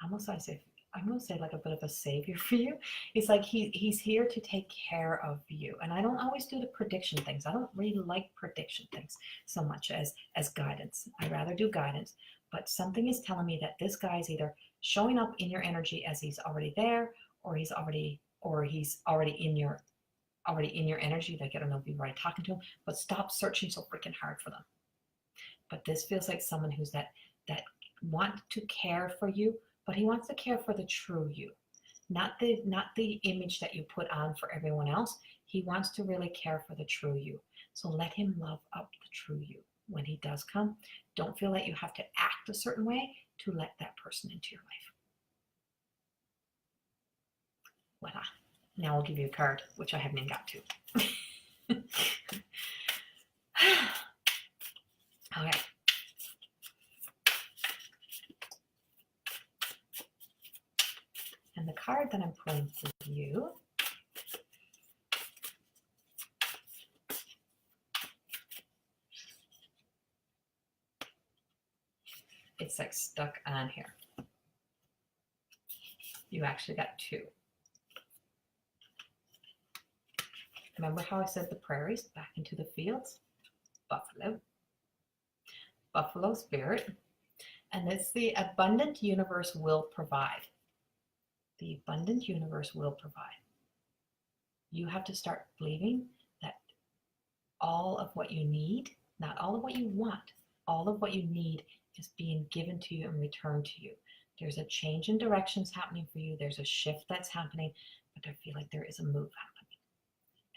going to say like a bit of a savior for you. It's like he's here to take care of you. And I don't always do the prediction things. I don't really like prediction things so much as guidance. I rather do guidance. But something is telling me that this guy is either showing up in your energy as he's already there, or he's already in your energy. Like, I don't know if you're already talking to him, but stop searching so freaking hard for them. But this feels like someone who's that want to care for you, but he wants to care for the true you, not the image that you put on for everyone else. He wants to really care for the true you. So let him love up the true you. When he does come, don't feel that you have to act a certain way to let that person into your life. Voila. Now I'll give you a card, which I haven't even got to. Okay. And the card that I'm pulling for you it's like stuck on here. You actually got two. Remember how I said the prairies, back into the fields? Buffalo. Buffalo spirit. And it's the abundant universe will provide. The abundant universe will provide. You have to start believing that all of what you need, not all of what you want, all of what you need is being given to you and returned to you. There's a change in directions happening for you. There's a shift that's happening, but I feel like there is a move happening.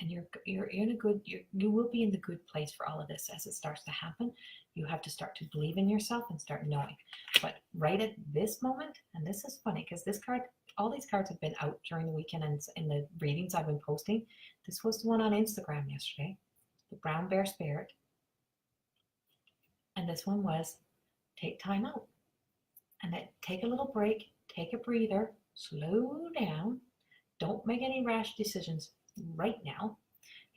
And you're in a good, you will be in the good place for all of this as it starts to happen. You have to start to believe in yourself and start knowing. But right at this moment, and this is funny because this card, all these cards have been out during the weekend and in the readings I've been posting. This was the one on Instagram yesterday, the brown bear spirit. And this one was take time out. And then take a little break, take a breather, slow down. Don't make any rash decisions right now.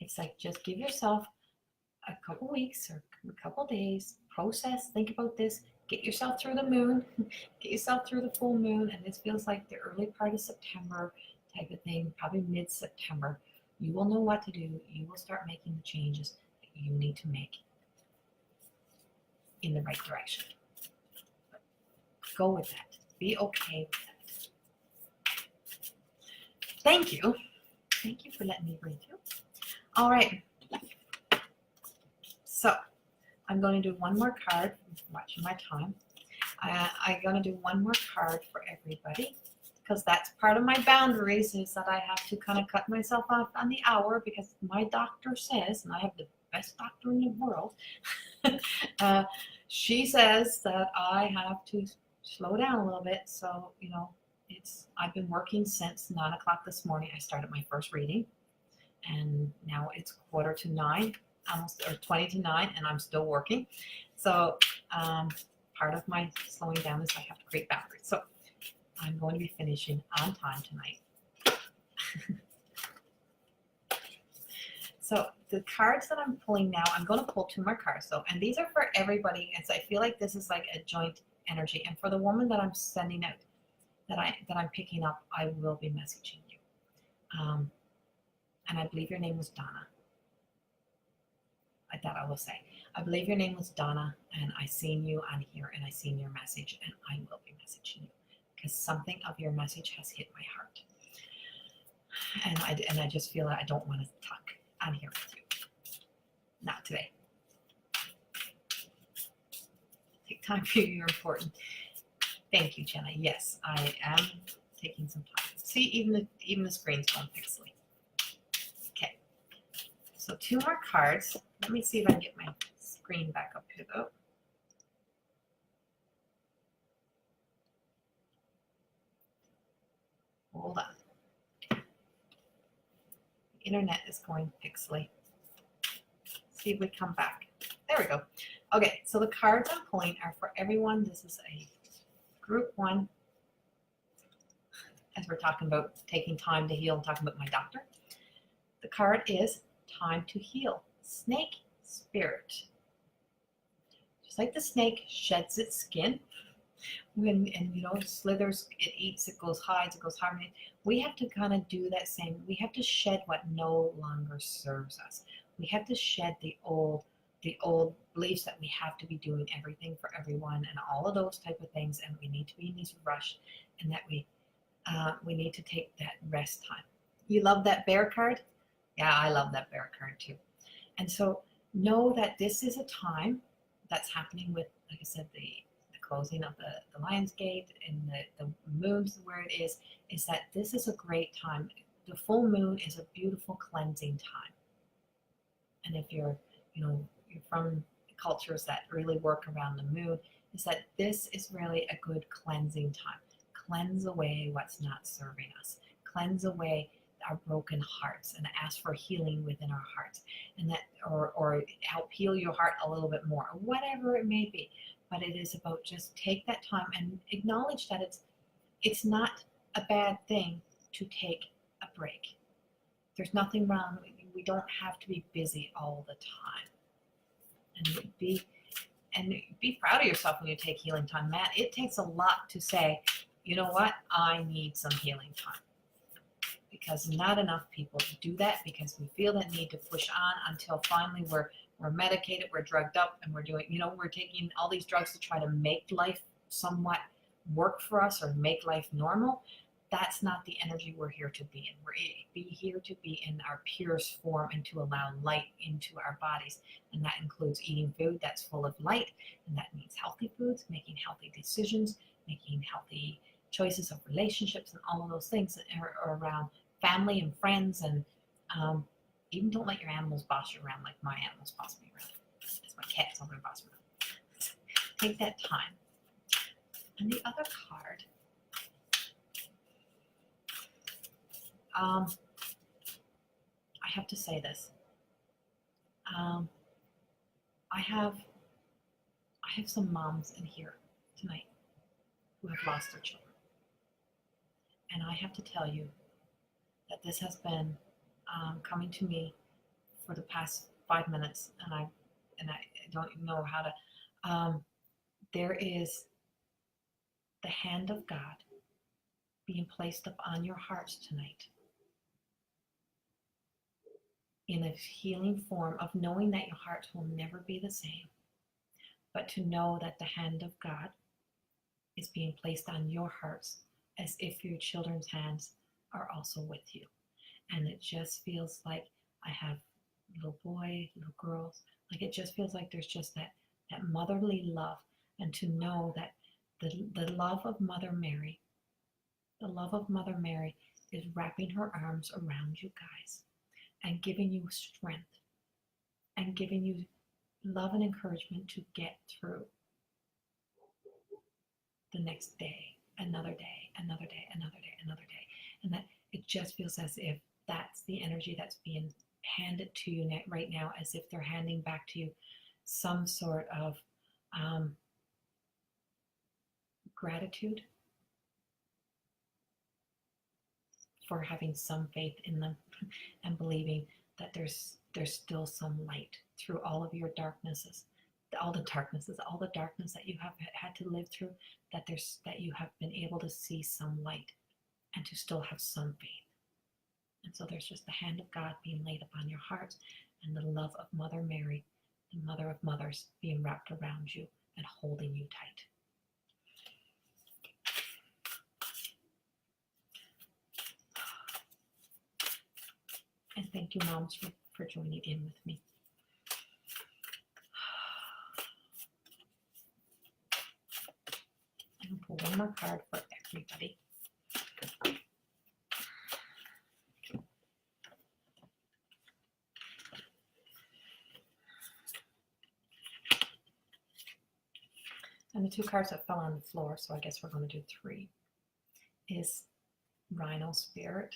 It's like just give yourself a couple weeks or a couple days, process, think about this, get yourself through the moon, get yourself through the full moon, and this feels like the early part of September type of thing, probably mid-September. You will know what to do. You will start making the changes that you need to make in the right direction. Go with that. Be okay with that. Thank you. Thank you for letting me read you. All right. So I'm going to do one more card. I'm watching my time. I'm going to do one more card for everybody because that's part of my boundaries is that I have to kind of cut myself off on the hour because my doctor says, and I have the best doctor in the world, she says that I have to slow down a little bit. So, you know, I've been working since 9 o'clock this morning. I started my first reading and now it's 8:45, almost, or 20 to 9, and I'm still working. So part of my slowing down is I have to create boundaries. So I'm going to be finishing on time tonight. So the cards that I'm pulling now, I'm going to pull 2 more cards. So, and these are for everybody. And so I feel like this is like a joint energy. And for the woman that I'm sending out, that I'm picking up, I will be messaging you. And I believe your name was Donna. That I will say. I believe your name was Donna, and I seen you on here, and I seen your message, and I will be messaging you because something of your message has hit my heart, and I just feel that I don't want to talk on here with you. Not today. Take time for you. You're important. Thank you, Jenna. Yes, I am taking some time. See, even the screen's going pixely. Okay. So 2 more cards. Let me see if I can get my screen back up here, though. Hold on. The internet is going pixely. See if we come back. There we go. Okay, so the cards I'm pulling are for everyone. This is a group 1. As we're talking about taking time to heal and talking about my doctor. The card is Time to Heal. Snake spirit. Just like the snake sheds its skin, and you know, it slithers, it eats, it goes hides, it goes harmony. We have to kind of do that same. We have to shed what no longer serves us. We have to shed the old beliefs that we have to be doing everything for everyone and all of those type of things, and we need to be in this rush, and that we need to take that rest time. You love that bear card? Yeah, I love that bear card too. And so know that this is a time that's happening with, like I said, the closing of the Lion's Gate and the moon's where it is that this is a great time. The full moon is a beautiful cleansing time. And if you're from cultures that really work around the moon, is that this is really a good cleansing time. Cleanse away what's not serving us. Cleanse away our broken hearts and ask for healing within our hearts, and that or help heal your heart a little bit more, or whatever it may be. But it is about just take that time and acknowledge that it's not a bad thing to take a break. There's nothing wrong. We don't have to be busy all the time. And be proud of yourself when you take healing time. Matt, it takes a lot to say, you know what, I need some healing time. Because not enough people do that, because we feel that need to push on until finally we're medicated, we're drugged up, and we're taking all these drugs to try to make life somewhat work for us or make life normal. That's not the energy we're here to be in. We're here to be in our purest form and to allow light into our bodies. And that includes eating food that's full of light, and that means healthy foods, making healthy decisions, making healthy choices of relationships, and all of those things that are around family and friends, and even don't let your animals boss you around like my animals boss me around. It's my cats over to boss me around. Take that time. And the other card, I have to say this. I have some moms in here tonight who have lost their children. And I have to tell you that this has been coming to me for the past 5 minutes, and I don't even know how to. There is the hand of God being placed upon your hearts tonight in a healing form of knowing that your hearts will never be the same, but to know that the hand of God is being placed on your hearts as if your children's hands are also with you. And it just feels like I have little boy, little girls, like it just feels like there's just that motherly love, and to know that the love of Mother Mary, the love of Mother Mary is wrapping her arms around you guys and giving you strength and giving you love and encouragement to get through the next day, another day, another day, another day, another day. And that it just feels as if that's the energy that's being handed to you right now, as if they're handing back to you some sort of gratitude for having some faith in them and believing that there's still some light through all of your darknesses, all the darkness that you have had to live through, that you have been able to see some light and to still have some faith. And so there's just the hand of God being laid upon your hearts, and the love of Mother Mary, the Mother of Mothers, being wrapped around you and holding you tight. And thank you, moms, for joining in with me. I'm going to pull one more card for everybody. And the 2 cards that fell on the floor, so I guess we're going to do 3, is Rhino Spirit.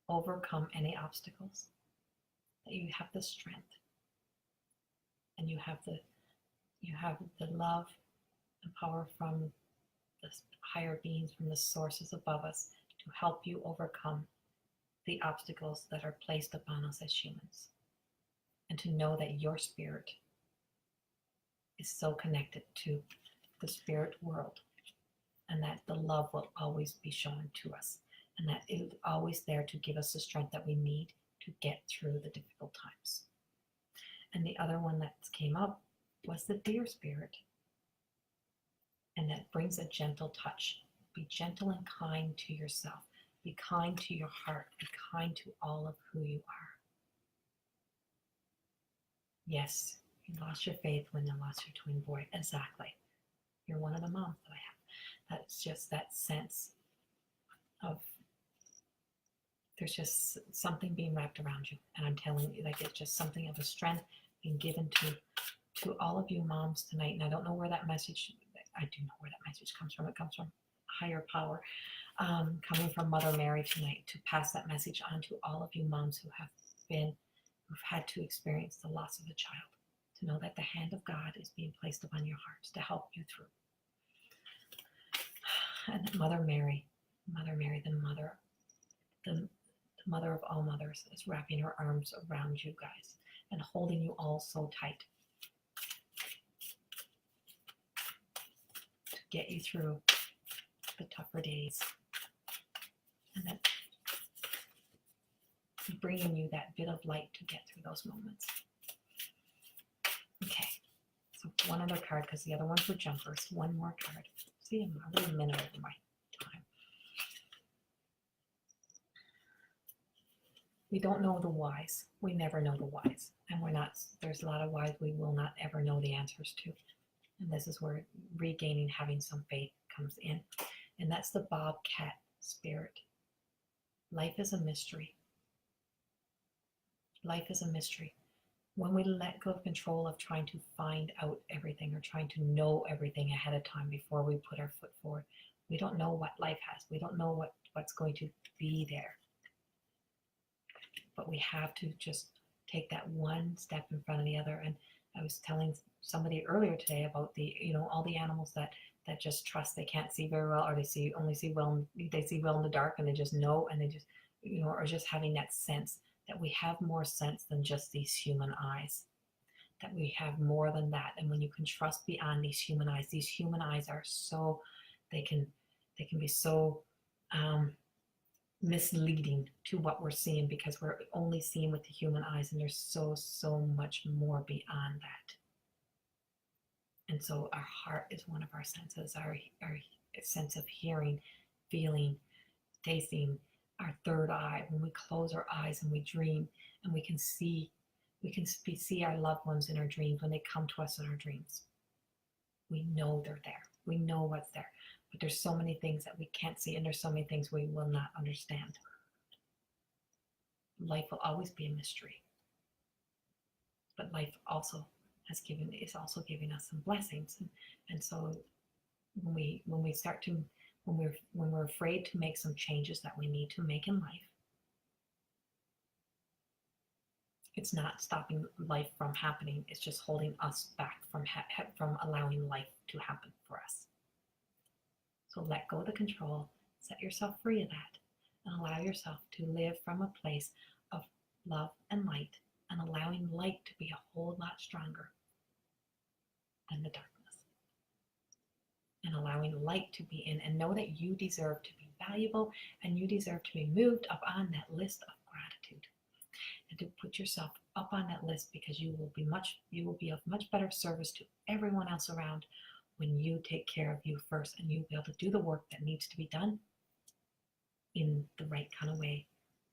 Overcome any obstacles. That you have the strength, and you have the love and power from the higher beings, from the sources above us, to help you overcome the obstacles that are placed upon us as humans, and to know that your spirit is so connected to the spirit world, and that the love will always be shown to us, and that it is always there to give us the strength that we need to get through the difficult times. And the other one that came up was the Deer Spirit, and that brings a gentle touch. Be gentle and kind to yourself. Be kind to your heart. Be kind to all of who you are. Yes, you lost your faith when you lost your twin boy. Exactly. You're one of the moms that I have. That's just that sense of there's just something being wrapped around you. And I'm telling you, like, it's just something of a strength being given to all of you moms tonight. And I don't know where that message, I do know where that message comes from. It comes from higher power, coming from Mother Mary tonight, to pass that message on to all of you moms who've had to experience the loss of a child, to know that the hand of God is being placed upon your hearts to help you through. And that Mother Mary, the mother of all mothers, is wrapping her arms around you guys and holding you all so tight to get you through the tougher days, and that bringing you that bit of light to get through those moments. Okay, so one other card, because the other ones were jumpers. One more card. See, I'm already a minute over my time. We don't know the whys. We never know the whys. And there's a lot of whys we will not ever know the answers to. And this is where regaining having some faith comes in. And that's the Bobcat Spirit. Life is a mystery. Life is a mystery. When we let go of control of trying to find out everything or trying to know everything ahead of time before we put our foot forward, we don't know what life has. We don't know what's going to be there. But we have to just take that one step in front of the other. And I was telling somebody earlier today about all the animals that just trust. They can't see very well, or they see well in the dark, and they just know, and they just, or just having that sense that we have more sense than just these human eyes, that we have more than that. And when you can trust beyond these human eyes are so, they can be so misleading to what we're seeing, because we're only seeing with the human eyes, and there's so much more beyond that. And so our heart is one of our senses, our sense of hearing, feeling, tasting, our third eye. When we close our eyes and we dream, and we can see our loved ones in our dreams when they come to us in our dreams. We know they're there. We know what's there. But there's so many things that we can't see, and there's so many things we will not understand. Life will always be a mystery. But life also is also giving us some blessings. And so when we're afraid to make some changes that we need to make in life, it's not stopping life from happening. It's just holding us back from allowing life to happen for us. So let go of the control, set yourself free of that, and allow yourself to live from a place of love and light, and allowing light to be a whole lot stronger than the darkness. And allowing light to be in, and know that you deserve to be valuable, and you deserve to be moved up on that list of gratitude. And to put yourself up on that list, because you will be of much better service to everyone else around when you take care of you first, and you'll be able to do the work that needs to be done in the right kind of way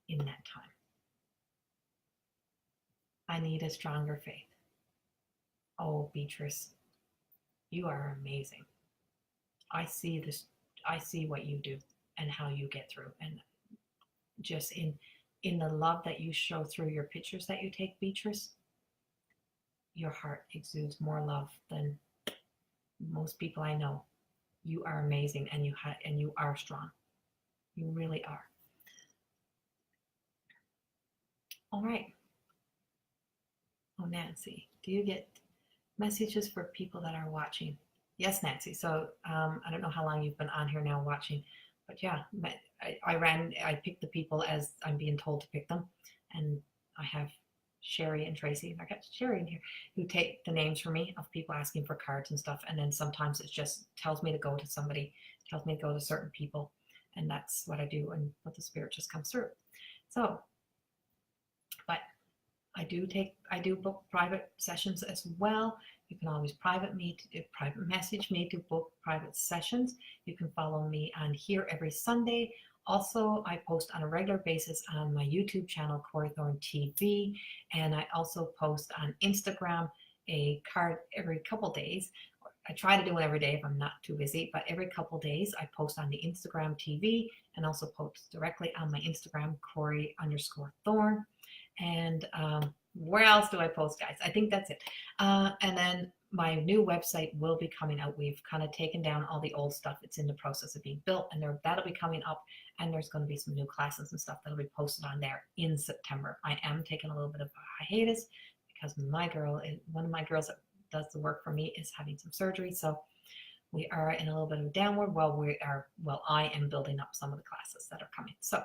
in that time. I need a stronger faith. Oh, Beatrice, you are amazing. I see what you do and how you get through, and just in the love that you show through your pictures that you take, Beatrice, your heart exudes more love than most people I know. You are amazing, and you are strong. You really are. All right. Oh, Nancy, do you get messages for people that are watching? Yes, Nancy. So I don't know how long you've been on here now watching, but yeah, I pick the people as I'm being told to pick them, and I have Sherry and Tracy. I got Sherry in here who take the names for me of people asking for cards and stuff, and then sometimes it just tells me to go to somebody, tells me to go to certain people, and that's what I do, and what the spirit just comes through. So, but I do book private sessions as well. You can always private message me to book private sessions. You can follow me on here every Sunday. Also, I post on a regular basis on my YouTube channel, Corey Thorne TV, and I also post on Instagram a card every couple days. I try to do it every day if I'm not too busy, but every couple days I post on the Instagram TV, and also post directly on my Instagram, Corey_Thorne. And where else do I post, guys? I think that's it. And then my new website will be coming out. We've kind of taken down all the old stuff. It's in the process of being built, and that'll be coming up. And there's going to be some new classes and stuff that'll be posted on there in September. I am taking a little bit of a hiatus because one of my girls that does the work for me is having some surgery. So we are in a little bit of a downward while I am building up some of the classes that are coming. So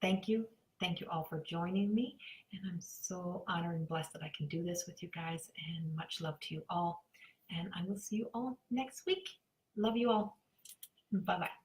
thank you. Thank you all for joining me. And I'm so honored and blessed that I can do this with you guys. And much love to you all. And I will see you all next week. Love you all. Bye-bye.